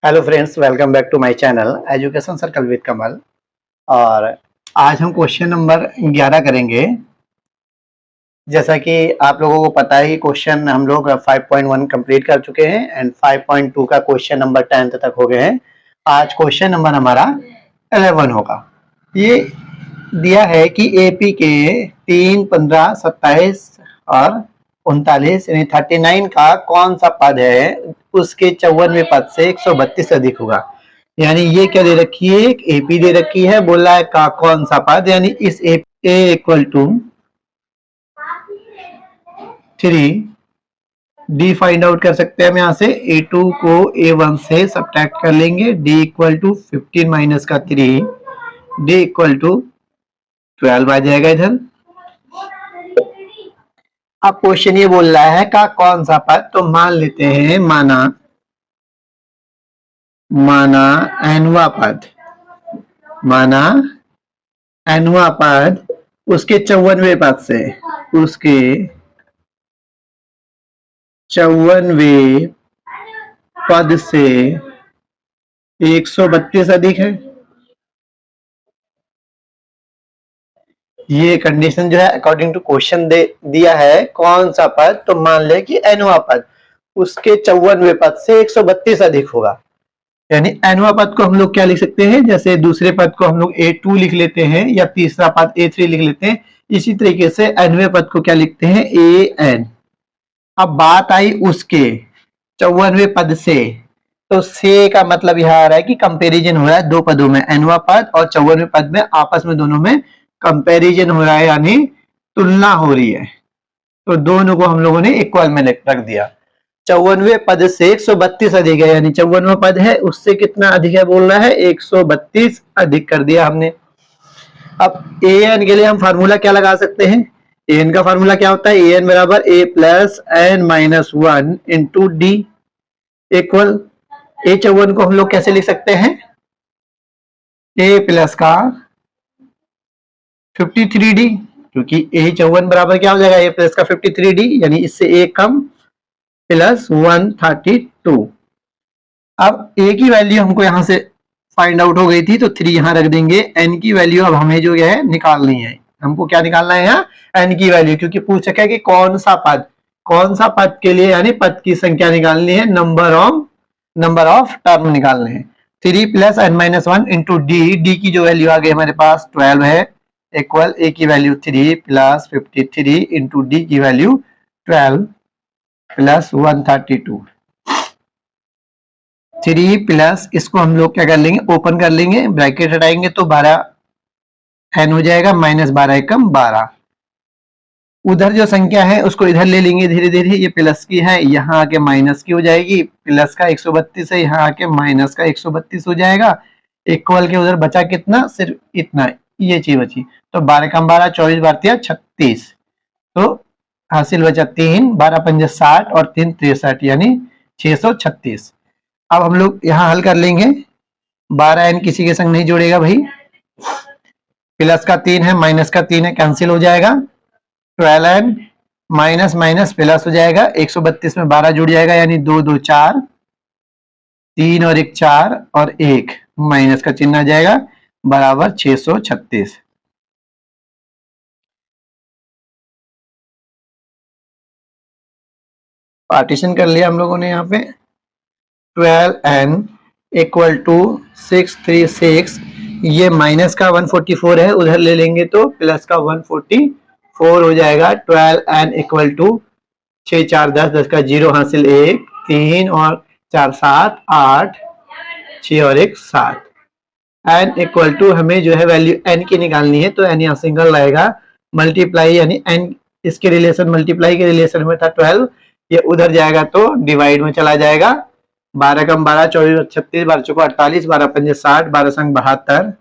Hello friends, welcome back to my channel education circle with Kamal. और आज हम question number 11 करेंगे। जैसा कि आप लोगों को पता है कि क्वेश्चन हम लोग 5.1 कंप्लीट कर चुके हैं एंड 5.2 का क्वेश्चन नंबर 10th तक हो गए हैं। आज क्वेश्चन नंबर हमारा 11 होगा। ये दिया है कि एपी के 3, 15, 27 और 39 यानी 39 का कौन सा पद है उसके 54वें पद से 132 अधिक होगा। यानी ये क्या दे रखी है, एक एपी दे रखी है, बोला है का कौन सा पद, यानी इस A equal to 3 D find out कर सकते हैं हम। यहाँ से a2 को a1 से सब्ट्रैक्ट कर लेंगे। d इक्वल टू 15 माइनस का 3, d इक्वल टू 12 आ जाएगा इधर। अब क्वेश्चन ये बोल रहा है का कौन सा पद, तो मान लेते हैं माना एनवा पद उसके 54वें पद से, उसके 54वें पद से 132 अधिक है। ये कंडीशन जो है अकॉर्डिंग टू क्वेश्चन दिया है कौन सा पद, तो मान ले कि एनवा पद उसके 54वें पद से 132 अधिक होगा। यानी एनवा पद को हम लोग क्या लिख सकते हैं, जैसे दूसरे पद को हम लोग a2 लिख लेते हैं या तीसरा पद a3 लिख लेते हैं, इसी तरीके से एनवे पद को क्या लिखते हैं, an। अब बात आई उसके 54वें पद से, तो से का मतलब यह आ रहा है कि कंपैरिजन हो रहा है दो पदों में, एनवा पद और 54वें पद में आपस में दोनों में कंपैरिजन हो रहा है, यानी तुलना हो रही है। तो दोनों को हम लोगों ने इक्वल में रख दिया। 54वें पद से 132 अधिक है, यानी 54वां पद है उससे कितना अधिक है बोल रहा है, 132 अधिक कर दिया हमने। अब ए एन के लिए हम फार्मूला क्या लगा सकते हैं, ए एन का फार्मूला क्या होता है, ए एन बराबर A plus N minus 1 into D equal A 54 को हम लोग कैसे लिख सकते हैं, ए प्लस का 53d, क्योंकि ए 54 बराबर क्या हो जाएगा, ए प्लस का 53d, यानी इससे ए कम प्लस 132। अब ए की वैल्यू हमको यहां से फाइंड आउट हो गई थी, तो 3 यहां रख देंगे। एन की वैल्यू अब हमें जो है निकालनी है, हमको क्या निकालना है यहाँ, एन की वैल्यू, क्योंकि पूछ सका कि कौन सा पद के लिए, यानी पद की संख्या निकालनी है, नंबर ऑफ टर्म निकालने हैं। 3 plus N minus 1 into D की जो वैल्यू आ गई हमारे पास 12 है, इक्वल ए की वैल्यू 3 प्लस 53 इंटू डी की वैल्यू 12 प्लस 132। 3 प्लस इसको हम लोग क्या कर लेंगे, ओपन कर लेंगे, ब्रैकेट हटाएंगे तो 12 एन हो जाएगा, माइनस 12 एकम 12। उधर जो संख्या है उसको इधर ले लेंगे धीरे धीरे, ये प्लस की है, यहाँ आके माइनस की हो जाएगी, प्लस का 132 है, यहाँ आके माइनस का 132 हो जाएगा। इक्वल के उधर बचा कितना, सिर्फ इतना, ये चीज बची। तो 12 कम 12, 24 बार 36, तो हासिल बचा 3, 12 पंजे 60 और 3 63, यानी 636। अब हम लोग यहाँ हल कर लेंगे, 12 एन किसी के संग नहीं जोड़ेगा भाई, प्लस का 3 है माइनस का 3 है, कैंसिल हो जाएगा। 12 एन माइनस माइनस प्लस हो जाएगा, 132 में 12 जुड़ जाएगा, यानी 2 2 4, 3 और 1 4 और 1 माइनस का चिन्ह आ जाएगा, बराबर 636। पार्टीशन कर लिया हम लोगों ने यहाँ पे। 12n इक्वल टू 636, ये माइनस का 144 है, उधर ले लेंगे तो प्लस का 144 हो जाएगा। 12n इक्वल टू 6 4 10, 10 का 0 हासिल 1, 3 और 4 7 8, 6 और 1 7। n इक्वल टू हमें जो है वैल्यू n की निकालनी है, तो n यहाँ सिंगल रहेगा, मल्टीप्लाई, यानी n इसके रिलेशन मल्टीप्लाई के रिलेशन में था 12, ये उधर जाएगा तो डिवाइड में चला जाएगा। 12 कम 12, 24 36, 12 चौको 48, 12 पंजे 60, 12 संग 72,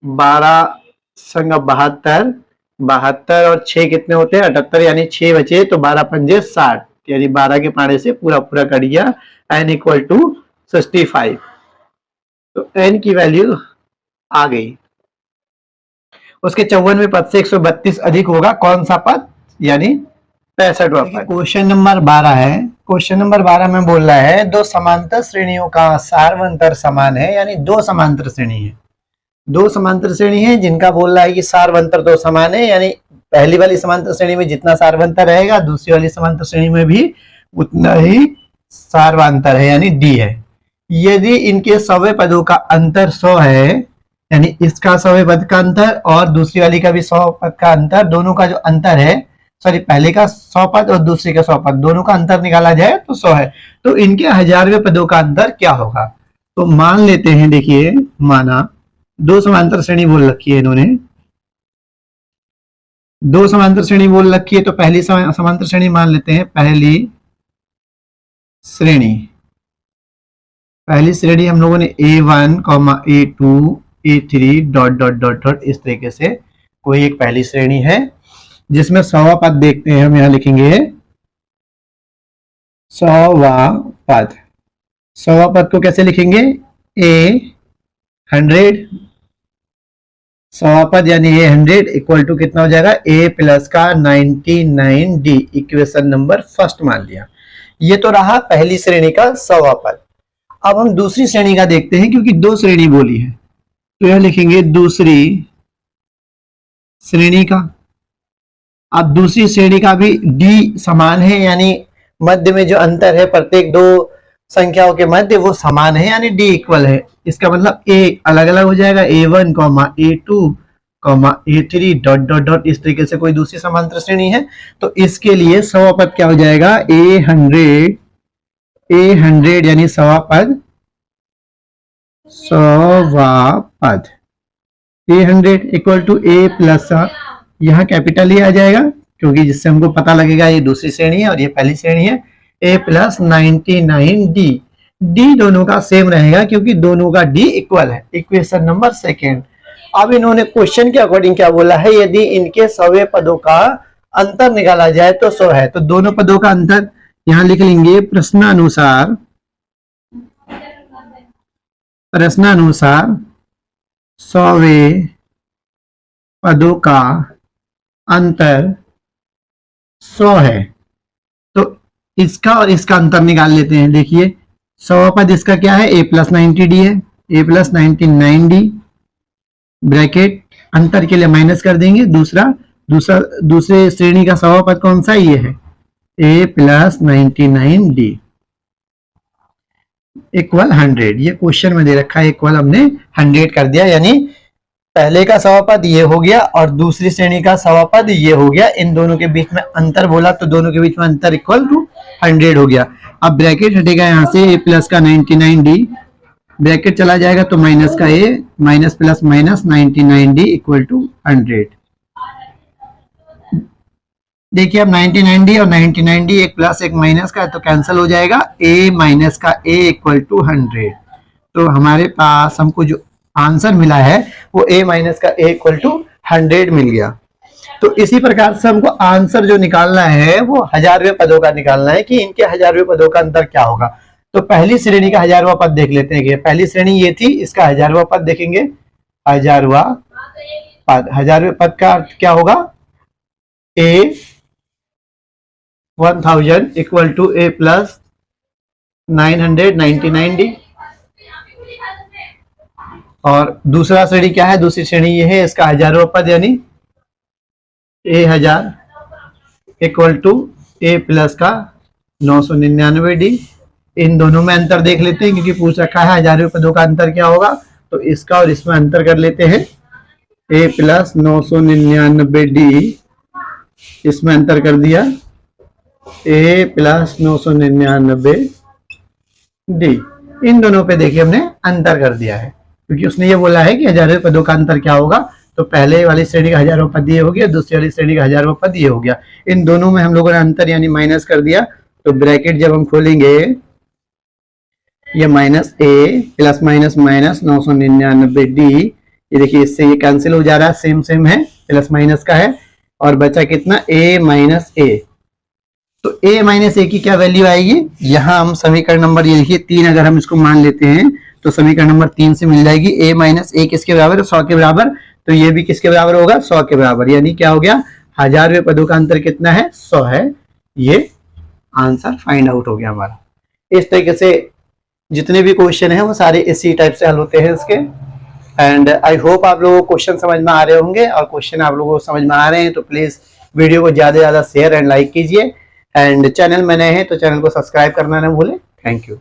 12 संग 72, 72 और 6 कितने होते हैं 78, यानी 6 बचे, तो 12 पंजे 60, यानी 12 के पाने से पूरा पूरा कट गया। n इक्वल टू 65, तो n की वैल्यू आ गई। उसके 54वें पद से 132 अधिक होगा कौन सा पद, यानी 65वां पद। क्वेश्चन नंबर 12 है। क्वेश्चन नंबर 12 में बोल रहा है दो समांतर श्रेणियों का सार्वंतर समान है, यानी दो समांतर श्रेणी है, दो समांतर श्रेणी है जिनका बोल रहा है कि सार्वंतर दो समान है, यानी पहली वाली समांतर श्रेणी में जितना सार्वंतर रहेगा दूसरी वाली समांतर श्रेणी में भी उतना ही सार्वंतर है, यानी डी है। यदि इनके सौवे पदों का अंतर 100 है, यानी इसका सौवे पद का अंतर और दूसरी वाली का भी 100 पद का अंतर, दोनों का जो अंतर है, सॉरी पहले का 100 पद और दूसरे का 100 पद, दोनों का अंतर निकाला जाए तो 100 है, तो इनके 1000वें पदों का अंतर क्या होगा। तो मान लेते हैं, देखिए माना दो समांतर श्रेणी बोल रखी है इन्होंने, दो समांतर श्रेणी बोल रखी है, तो पहली समांतर श्रेणी मान लेते हैं, पहली श्रेणी हम लोगों ने A1, A2, A3 dot dot dot dot इस तरीके से कोई एक पहली श्रेणी है जिसमें 100वां पद देखते हैं, हम यहां लिखेंगे 100वां पद। 100वां पद को कैसे लिखेंगे, A100, 100वां पद यानी A100 इक्वल टू कितना हो जाएगा, A प्लस का 99D, इक्वेशन नंबर फर्स्ट मान लिया। ये तो रहा पहली श्रेणी का 100वां पद। अब हम दूसरी श्रेणी का देखते हैं, क्योंकि दो श्रेणी बोली है, तो यह लिखेंगे दूसरी श्रेणी का। अब दूसरी श्रेणी का भी डी समान है, यानी मध्य में जो अंतर है प्रत्येक दो संख्याओं के मध्य वो समान है, यानी डी इक्वल है। इसका मतलब ए अलग अलग हो जाएगा, A1, A2, A3 dot dot dot इस तरीके से कोई दूसरी समांतर श्रेणी है। तो इसके लिए 100वां पद क्या हो जाएगा, A100 यानी 100वां पद, 100वां पद A100 equal to A plus, यहाँ कैपिटल ही आ जाएगा क्योंकि जिससे हमको पता लगेगा ये दूसरी श्रेणी है और ये पहली श्रेणी है, A प्लस 99D। डी दोनों का सेम रहेगा क्योंकि दोनों का डी इक्वल है, इक्वेशन नंबर सेकेंड। अब इन्होंने क्वेश्चन के अकॉर्डिंग क्या बोला है, यदि इनके 100वें पदों का अंतर निकाला जाए तो 100 है, तो दोनों पदों का अंतर यहां लिख लेंगे, प्रश्नानुसार 100वें पदों का अंतर 100 है। तो इसका और इसका अंतर निकाल लेते हैं। देखिए 100वां पद इसका क्या है, A प्लस 90D है, A प्लस 99D, ब्रैकेट अंतर के लिए माइनस कर देंगे, दूसरे श्रेणी का 100वां पद कौन सा, ये है A प्लस 99D इक्वल 100। ये क्वेश्चन में दे रखा है, इक्वल हमने 100 कर दिया, यानी पहले का 100वां पद ये हो गया और दूसरी श्रेणी का 100वां पद ये हो गया। इन दोनों के बीच में अंतर बोला तो दोनों के बीच में अंतर इक्वल टू 100 हो गया। अब ब्रैकेट हटेगा यहाँ से, A प्लस का 99D, ब्रैकेट चला जाएगा तो माइनस का A, minus plus minus 99D equal to 100। देखिए अब 99D और 99D एक प्लस एक माइनस का है तो कैंसिल हो जाएगा, A माइनस का A इक्वल टू 100। तो हमारे पास हमको जो आंसर मिला है वो A माइनस का A इक्वल टू 100 मिल गया। तो इसी प्रकार से हमको आंसर जो निकालना है वो 1000वें पदों का निकालना है कि इनके 1000वें पदों का अंतर क्या होगा। तो पहली श्रेणी का 1000वां पद देख लेते हैं कि पहली श्रेणी ये थी, इसका 1000वां पद देखेंगे, 1000वां पद, 1000वें पद का अर्थ क्या होगा, A 1000 equal to A plus 999D। और दूसरा श्रेणी क्या है, दूसरी श्रेणी ये है, इसका 1000वां पद यानी A1000 equal to A plus का 999D। इन दोनों में अंतर देख लेते हैं क्योंकि पूछ रखा है 1000वें पदों का अंतर क्या होगा, तो इसका और इसमें अंतर कर लेते हैं। A प्लस 999D, इसमें अंतर कर दिया, A प्लस 999D। इन दोनों पे देखिए हमने अंतर कर दिया है क्योंकि उसने ये बोला है कि 1000वें पदों का अंतर क्या होगा। तो पहले वाली श्रेणी का 1000वां पद ये हो गया, दूसरी वाली श्रेणी का 1000वां पद ये हो गया। इन दोनों में हम लोगों ने अंतर यानी माइनस कर दिया। तो ब्रैकेट जब हम खोलेंगे, ये minus A plus minus minus 999D, ये देखिए इससे ये कैंसिल हो जा रहा है, सेम सेम है, प्लस माइनस का है, और बचा कितना A माइनस A। तो A माइनस A की क्या वैल्यू आएगी, यहाँ हम समीकरण नंबर ये देखिए 3 अगर हम इसको मान लेते हैं तो समीकरण नंबर 3 से मिल जाएगी। A माइनस A किसके बराबर है, 100 के बराबर, तो ये भी किसके बराबर होगा, 100 के बराबर। यानी क्या हो गया, 1000वें पदों का अंतर कितना है, 100 है। ये आंसर फाइंड आउट हो गया हमारा। इस तरीके से जितने भी क्वेश्चन हैं वो सारे इसी टाइप से हल होते हैं इसके। एंड आई होप आप लोगों को क्वेश्चन समझ में आ रहे होंगे, और क्वेश्चन आप लोगों को समझ में आ रहे हैं तो प्लीज वीडियो को ज्यादा से ज्यादा शेयर एंड लाइक कीजिए। एंड चैनल में नए हैं तो चैनल को सब्सक्राइब करना ना भूलें। Thank you.